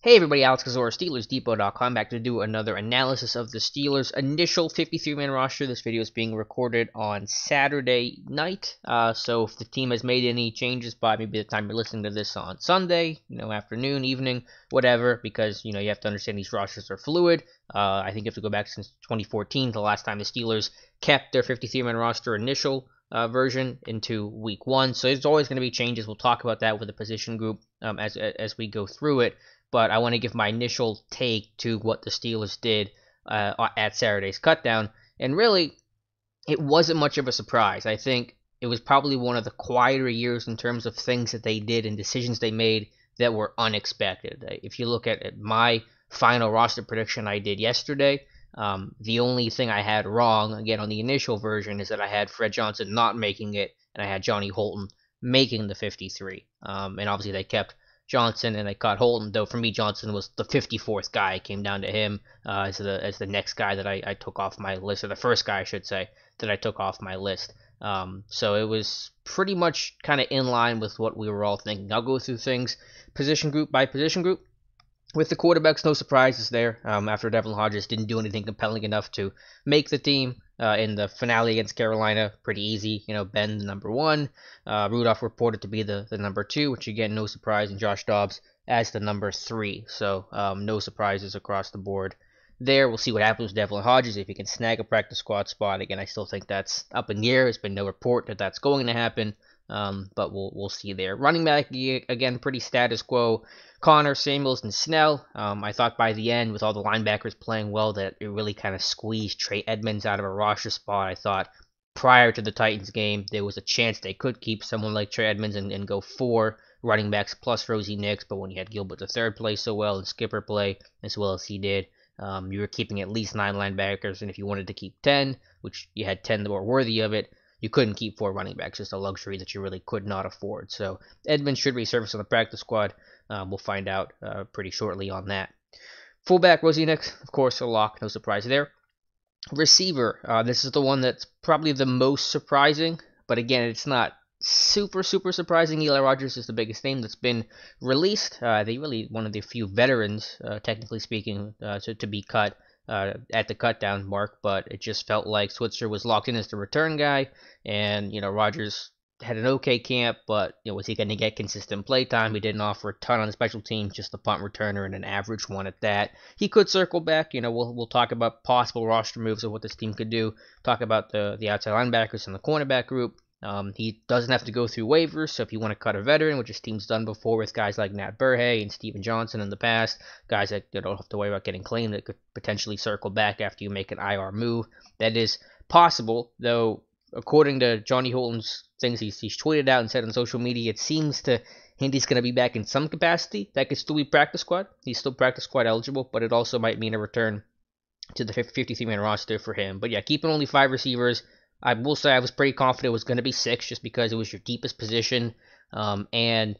Hey everybody, Alex Kozora, SteelersDepot.com, back to do another analysis of the Steelers' initial 53-man roster. This video is being recorded on Saturday night, so if the team has made any changes by maybe the time you're listening to this on Sunday, afternoon, evening, whatever, because, you have to understand these rosters are fluid. I think you have to go back since 2014, the last time the Steelers kept their 53-man roster initial version into week one, so there's always going to be changes. We'll talk about that with the position group as we go through it. But I want to give my initial take to what the Steelers did at Saturday's cutdown. And really, it wasn't much of a surprise. I think it was probably one of the quieter years in terms of things that they did and decisions they made that were unexpected. If you look at my final roster prediction I did yesterday, the only thing I had wrong, again, on the initial version, is that I had Fred Johnson not making it, and I had Johnny Holton making the 53. And obviously they kept Johnson and they cut Holton, though for me Johnson was the 54th guy. It came down to him as the next guy that I took off my list, or the first guy I should say that I took off my list. So it was pretty much kind of in line with what we were all thinking. I'll go through things position group by position group. With the quarterbacks, no surprises there. After Devlin Hodges didn't do anything compelling enough to make the team in the finale against Carolina, pretty easy. Ben the number one, Rudolph reported to be the number two, which again no surprise, and Josh Dobbs as the number three. So no surprises across the board there. We'll see what happens with Devlin Hodges if he can snag a practice squad spot. Again, I still think that's up in the air. There's been no report that that's going to happen. But we'll see there. Running back, again, pretty status quo. Connor, Samuels, and Snell. I thought by the end, with all the linebackers playing well, that it really kind of squeezed Trey Edmunds out of a roster spot. I thought prior to the Titans game, there was a chance they could keep someone like Trey Edmunds and go 4 running backs plus Rosie Nix. But when you had Gilbert III play so well and Skipper play as well as he did, you were keeping at least 9 linebackers. And if you wanted to keep 10, which you had 10 that were worthy of it, you couldn't keep 4 running backs, just a luxury that you really could not afford. So Edmunds should resurface on the practice squad. We'll find out pretty shortly on that. Fullback, Rosie Nix, of course, a lock, no surprise there. Receiver, this is the one that's probably the most surprising, but again, it's not super surprising. Eli Rogers is the biggest name that's been released. They really one of the few veterans, technically speaking, to be cut at the cutdown mark, but it just felt like Switzer was locked in as the return guy, and Rogers had an okay camp, but was he going to get consistent play time? He didn't offer a ton on the special teams, just a punt returner and an average one at that. He could circle back. We'll talk about possible roster moves of what this team could do. Talk about the outside linebackers and the cornerback group. He doesn't have to go through waivers, so if you want to cut a veteran, which his team's done before with guys like Nat Burhay and Steven Johnson in the past, guys that don't have to worry about getting claimed that could potentially circle back after you make an IR move, that is possible, though according to Johnny Holton's things he's tweeted out and said on social media, it seems to hint he's going to be back in some capacity. That could still be practice squad. He's still practice squad eligible, but it also might mean a return to the 53-man roster for him. But yeah, keeping only 5 receivers. I will say I was pretty confident it was going to be 6 just because it was your deepest position. And,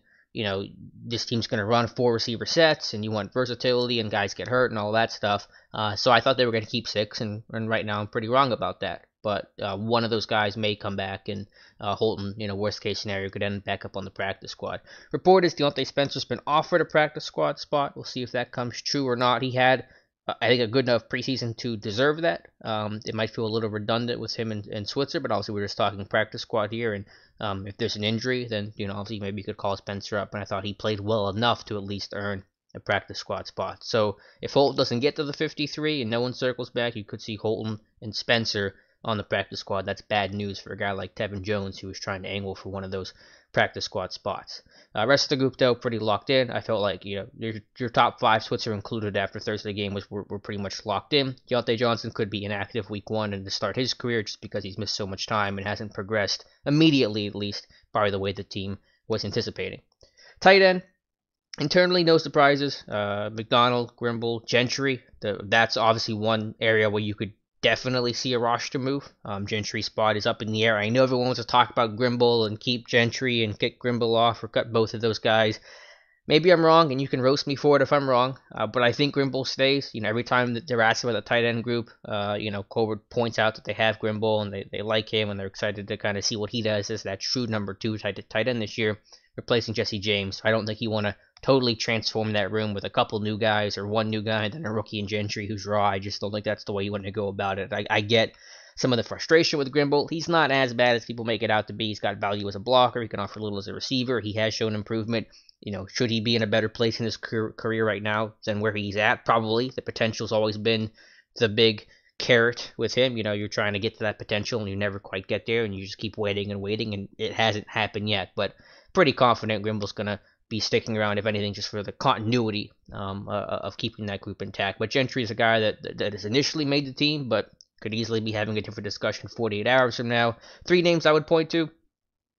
this team's going to run 4 receiver sets and you want versatility and guys get hurt and all that stuff. So I thought they were going to keep 6, and right now I'm pretty wrong about that. But one of those guys may come back, and Holton, worst case scenario, could end back up on the practice squad. Report is Deontay Spencer's been offered a practice squad spot. We'll see if that comes true or not. He had I think a good enough preseason to deserve that. It might feel a little redundant with him and Switzer, but obviously we're just talking practice squad here, and if there's an injury, then obviously maybe you could call Spencer up, and I thought he played well enough to at least earn a practice squad spot. So if Holton doesn't get to the 53 and no one circles back, you could see Holton and Spencer on the practice squad. That's bad news for a guy like Tevin Jones, who was trying to angle for one of those practice squad spots. Rest of the group, though, pretty locked in. I felt like your top 5, Switzer included after Thursday game, were pretty much locked in. Deontay Johnson could be inactive week 1 and to start his career just because he's missed so much time and hasn't progressed immediately, at least, by the way the team was anticipating. Tight end, internally, no surprises. McDonald, Grimble, Gentry. That's obviously one area where you could definitely see a roster move. Gentry's spot is up in the air. I know everyone wants to talk about Grimble and keep Gentry and get Grimble off or cut both of those guys. Maybe I'm wrong, and you can roast me for it if I'm wrong, but I think Grimble stays. Every time that they're asked about the tight end group, Colbert points out that they have Grimble and they like him and they're excited to kind of see what he does as that true number 2 tight end this year, replacing Jesse James. I don't think you want to totally transform that room with a couple new guys or one new guy and then a rookie in Gentry who's raw. I just don't think that's the way you want to go about it. I get some of the frustration with Grimble. He's not as bad as people make it out to be. He's got value as a blocker. He can offer little as a receiver. He has shown improvement. Should he be in a better place in his career right now than where he's at? Probably. The potential's always been the big carrot with him. You're trying to get to that potential and you never quite get there and you just keep waiting and it hasn't happened yet. But pretty confident Grimble's going to be sticking around, if anything, just for the continuity of keeping that group intact. But Gentry is a guy that has initially made the team, but could easily be having a different discussion 48 hours from now. 3 names I would point to.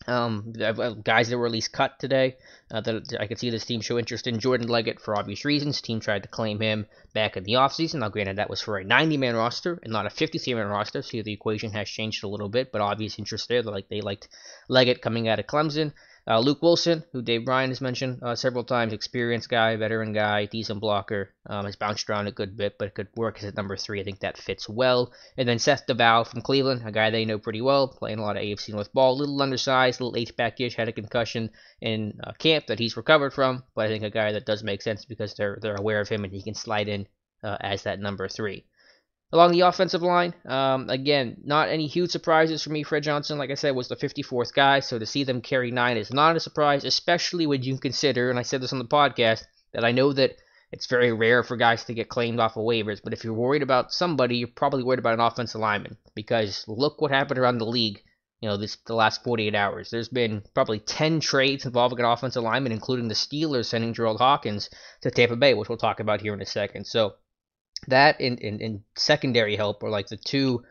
Guys that were at least cut today that I could see this team show interest in. Jordan Leggett, for obvious reasons. Team tried to claim him back in the offseason. Now, granted, that was for a 90-man roster and not a 53-man roster, so the equation has changed a little bit, but obvious interest there. They liked Leggett coming out of Clemson. Luke Wilson, who Dave Bryan has mentioned several times, experienced guy, veteran guy, decent blocker, has bounced around a good bit, but could work as a number 3. I think that fits well. And then Seth DeVal from Cleveland, a guy they know pretty well, playing a lot of AFC North ball, a little undersized, a little H-back-ish, had a concussion in camp that he's recovered from, but I think a guy that does make sense because they're aware of him and he can slide in as that number 3. Along the offensive line, again, not any huge surprises for me. Fred Johnson, like I said, was the 54th guy, so to see them carry 9 is not a surprise, especially when you consider, and I said this on the podcast, that I know that it's very rare for guys to get claimed off of waivers, but if you're worried about somebody, you're probably worried about an offensive lineman, because look what happened around the league, the last 48 hours. There's been probably 10 trades involving an offensive lineman, including the Steelers sending Gerald Hawkins to Tampa Bay, which we'll talk about here in a second. So that in secondary help are like the 2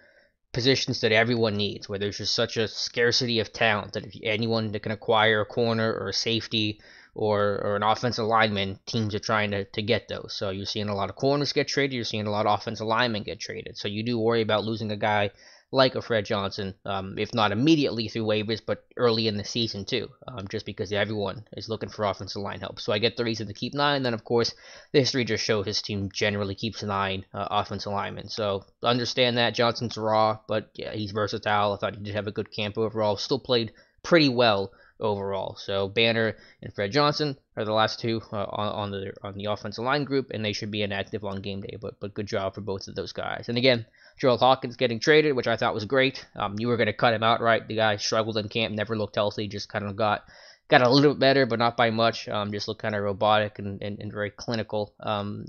positions that everyone needs, where there's just such a scarcity of talent that if anyone that can acquire a corner or a safety or an offensive lineman, teams are trying to get those. So you're seeing a lot of corners get traded, you're seeing a lot of offensive linemen get traded. So you do worry about losing a guy like a Fred Johnson, if not immediately through waivers, but early in the season too, just because everyone is looking for offensive line help. So I get the reason to keep 9. Then, of course, the history just shows his team generally keeps 9 offensive linemen. So understand that Johnson's raw, but yeah, he's versatile. I thought he did have a good camp overall. Still played pretty well overall. So Banner and Fred Johnson are the last 2 on the offensive line group, and they should be inactive on game day. But good job for both of those guys. And again, Gerald Hawkins getting traded, which I thought was great. You were going to cut him outright. The guy struggled in camp, never looked healthy, just kind of got a little bit better, but not by much. Just looked kind of robotic and very clinical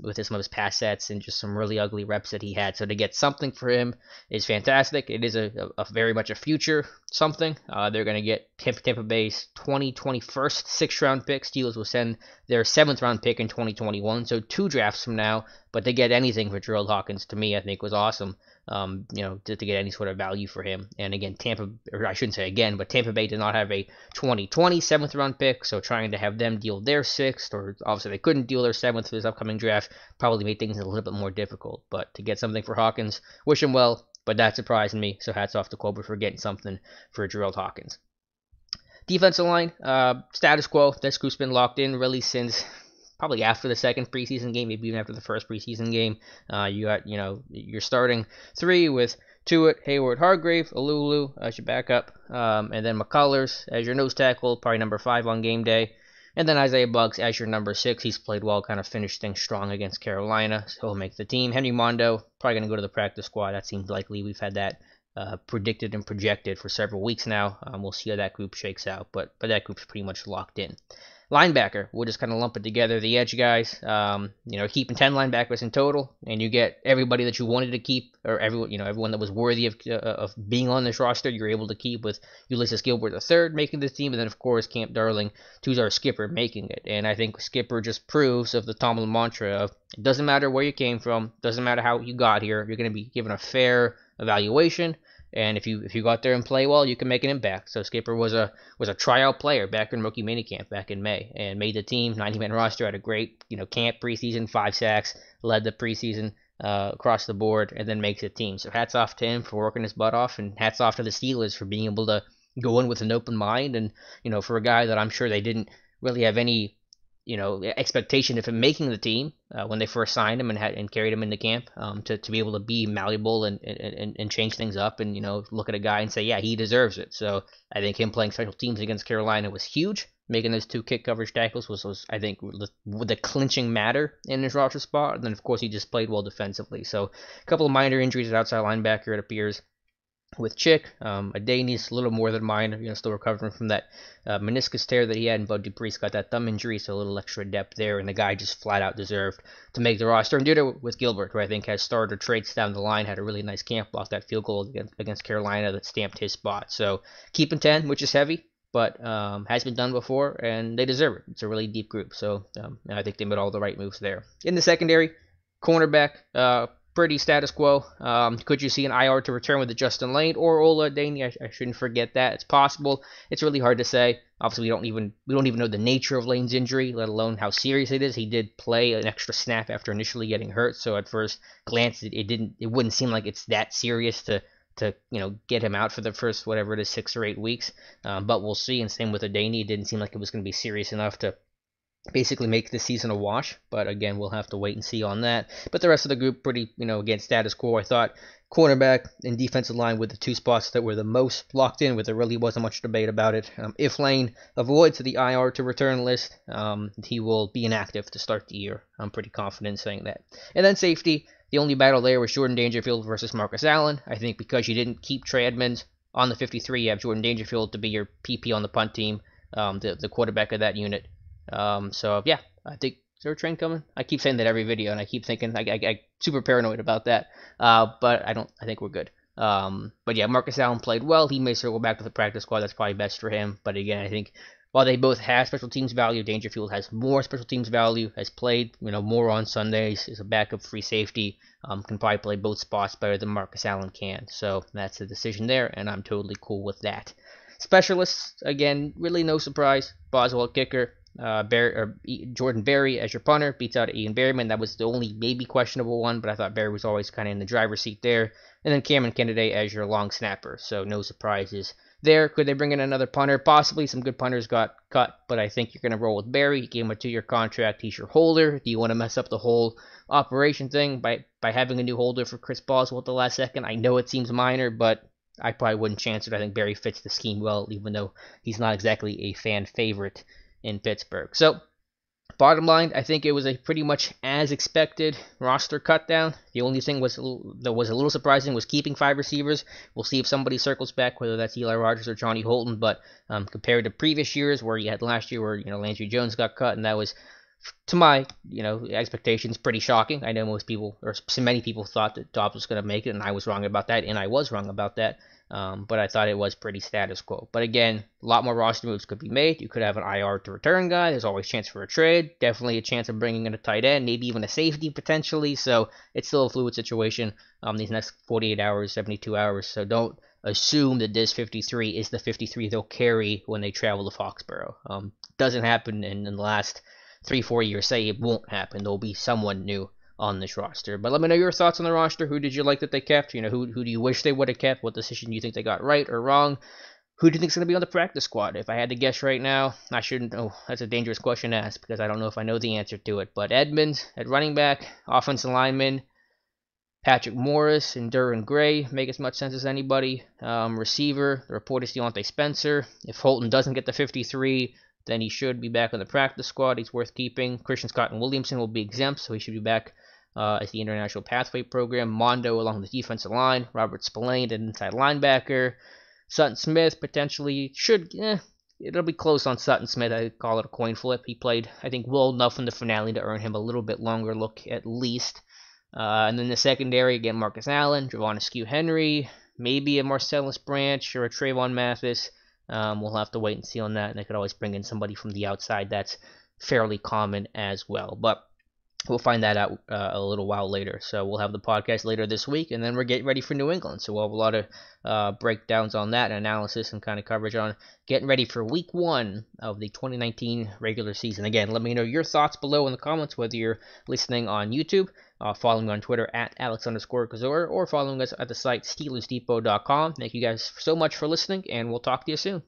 with some of his pass sets and just some really ugly reps that he had. So to get something for him is fantastic. It is a very much a future something. They're going to get Tampa Bay's 2021st 6th-round pick. Steelers will send their 7th-round pick in 2021, so 2 drafts from now. But to get anything for Gerald Hawkins, to me, I think was awesome. To get any sort of value for him. And again, Tampa Bay did not have a 2020 7th-round pick, so trying to have them deal their 6th, or obviously they couldn't deal their 7th for this upcoming draft, probably made things a little bit more difficult. But to get something for Hawkins, wish him well, but that surprised me, so hats off to Colbert for getting something for Gerald Hawkins. Defensive line, status quo. This group's been locked in really since probably after the 2nd preseason game, maybe even after the 1st preseason game. You got, you're starting 3 with Tuitt, Hayward, Hargrave, Alulu as your backup, and then McCullers as your nose tackle, probably number 5 on game day. And then Isaiah Buggs as your number 6. He's played well, kind of finished things strong against Carolina, so he'll make the team. Henry Mondo, probably going to go to the practice squad. That seems likely. We've had that predicted and projected for several weeks now. We'll see how that group shakes out, but that group's pretty much locked in. Linebacker, we'll just kind of lump it together. The edge guys, keeping 10 linebackers in total, and you get everybody that you wanted to keep, or everyone that was worthy of being on this roster, you're able to keep, with Ulysses Gilbert III making this team, and then of course Camp Darling, Tuzar Skipper making it. And I think Skipper just proves of the Tomlin mantra of it doesn't matter where you came from, doesn't matter how you got here, you're going to be given a fair evaluation. And if you go out there and play well, you can make an impact. So Skipper was a tryout player back in rookie minicamp back in May and made the team. 90-man roster, had a great camp preseason, 5 sacks, led the preseason across the board, and then makes the team. So hats off to him for working his butt off, and hats off to the Steelers for being able to go in with an open mind. And for a guy that I'm sure they didn't really have any expectation of him making the team when they first signed him and carried him into camp, to be able to be malleable and change things up and look at a guy and say, yeah, he deserves it. So I think him playing special teams against Carolina was huge. making those 2 kick coverage tackles was I think, the clinching matter in his roster spot. And then, of course, he just played well defensively. So a couple of minor injuries at outside linebacker, it appears, with Chick. Adenis a little more than minor, still recovering from that meniscus tear that he had, and Bud Dupree's got that thumb injury, so a little extra depth there, and the guy just flat out deserved to make the roster, and did it with Gilbert, who I think has starter traits down the line, had a really nice camp, blocked that field goal against Carolina that stamped his spot. So keeping 10, which is heavy, but has been done before, and they deserve it. It's a really deep group, so I think they made all the right moves there. In the secondary, cornerback, pretty status quo. Could you see an IR to return with the Justin Lane or Ola Adeniyi? I shouldn't forget that. It's possible. It's really hard to say. Obviously, we don't even know the nature of Lane's injury, let alone how serious it is. He did play an extra snap after initially getting hurt, so at first glance, it wouldn't seem like it's that serious to get him out for the first, whatever it is, 6 or 8 weeks. But we'll see. And same with Adeniyi. It didn't seem like it was going to be serious enough to basically make the season a wash, but again, we'll have to wait and see on that. But the rest of the group, pretty, again, status quo. I thought cornerback and defensive line were the 2 spots that were the most locked in, where there really wasn't much debate about it. If Lane avoids the IR to return list, he will be inactive to start the year. I'm pretty confident in saying that. And then safety, the only battle there was Jordan Dangerfield versus Marcus Allen. I think because you didn't keep Trey Edmunds on the 53, you have Jordan Dangerfield to be your PP on the punt team, the quarterback of that unit. So yeah, I think, is there a train coming? I keep saying that every video, and I keep thinking I super paranoid about that. But I think we're good. But yeah, Marcus Allen played well. He may circle back to the practice squad. That's probably best for him. But again, I think while they both have special teams value, Dangerfield has more special teams value. Has played more on Sundays. Is a backup free safety. Can probably play both spots better than Marcus Allen can. So that's the decision there, and I'm totally cool with that. Specialists, again, really no surprise. Boswell kicker. Jordan Berry as your punter beats out Ian Berryman. That was the only maybe questionable one, but I thought Berry was always kind of in the driver's seat there. And then Cameron Kennedy as your long snapper, so no surprises there. Could they bring in another punter? Possibly. Some good punters got cut, but I think you're going to roll with Berry. He gave him a 2-year contract. He's your holder. Do you want to mess up the whole operation thing by having a new holder for Chris Boswell at the last second? I know it seems minor, but I probably wouldn't chance it. I think Berry fits the scheme well, even though he's not exactly a fan favorite in Pittsburgh. So, bottom line, I think it was a pretty much as expected roster cut down. The only thing that was a little surprising was keeping 5 receivers. We'll see if somebody circles back, whether that's Eli Rogers or Johnny Holton. But compared to previous years, where you had last year where Landry Jones got cut, and that was, to my expectations, pretty shocking. I know most people, or many people, thought that Dobbs was going to make it, and I was wrong about that, and I was wrong about that. But I thought it was pretty status quo. But again, a lot more roster moves could be made. You could have an IR to return guy. There's always a chance for a trade. Definitely a chance of bringing in a tight end, maybe even a safety potentially. So it's still a fluid situation these next 48 hours, 72 hours. So don't assume that this 53 is the 53 they'll carry when they travel to Foxborough. Doesn't happen in the last 3-4 years. Say it won't happen. There'll be someone new on this roster. But let me know your thoughts on the roster. Who did you like that they kept? Who do you wish they would have kept? What decision do you think they got right or wrong? Who do you think is going to be on the practice squad? If I had to guess right now, I shouldn't. Oh, that's a dangerous question to ask because I don't know if I know the answer to it. But Edmonds at running back, offensive lineman, Patrick Morris and Duran Gray make as much sense as anybody. Receiver, the report is Deontay Spencer. If Holton doesn't get the 53, then he should be back on the practice squad. He's worth keeping. Christian Scott and Williamson will be exempt, so he should be back as the International Pathway Program. Mondo along the defensive line. Robert Spillane, an inside linebacker. Sutton Smith potentially should. It'll be close on Sutton Smith. I call it a coin flip. He played, I think, well enough in the finale to earn him a little bit longer look at least. And then the secondary, again, Marcus Allen, Javon Askew Henry, maybe a Marcellus Branch or a Trayvon Mathis. We'll have to wait and see on that. And they could always bring in somebody from the outside. That's fairly common as well. But we'll find that out a little while later. So we'll have the podcast later this week, and then we're getting ready for New England. So we'll have a lot of breakdowns on that, and analysis and kind of coverage on getting ready for Week 1 of the 2019 regular season. Again, let me know your thoughts below in the comments, whether you're listening on YouTube, following me on Twitter at Alex_Kozora, or following us at the site SteelersDepot.com. Thank you guys so much for listening, and we'll talk to you soon.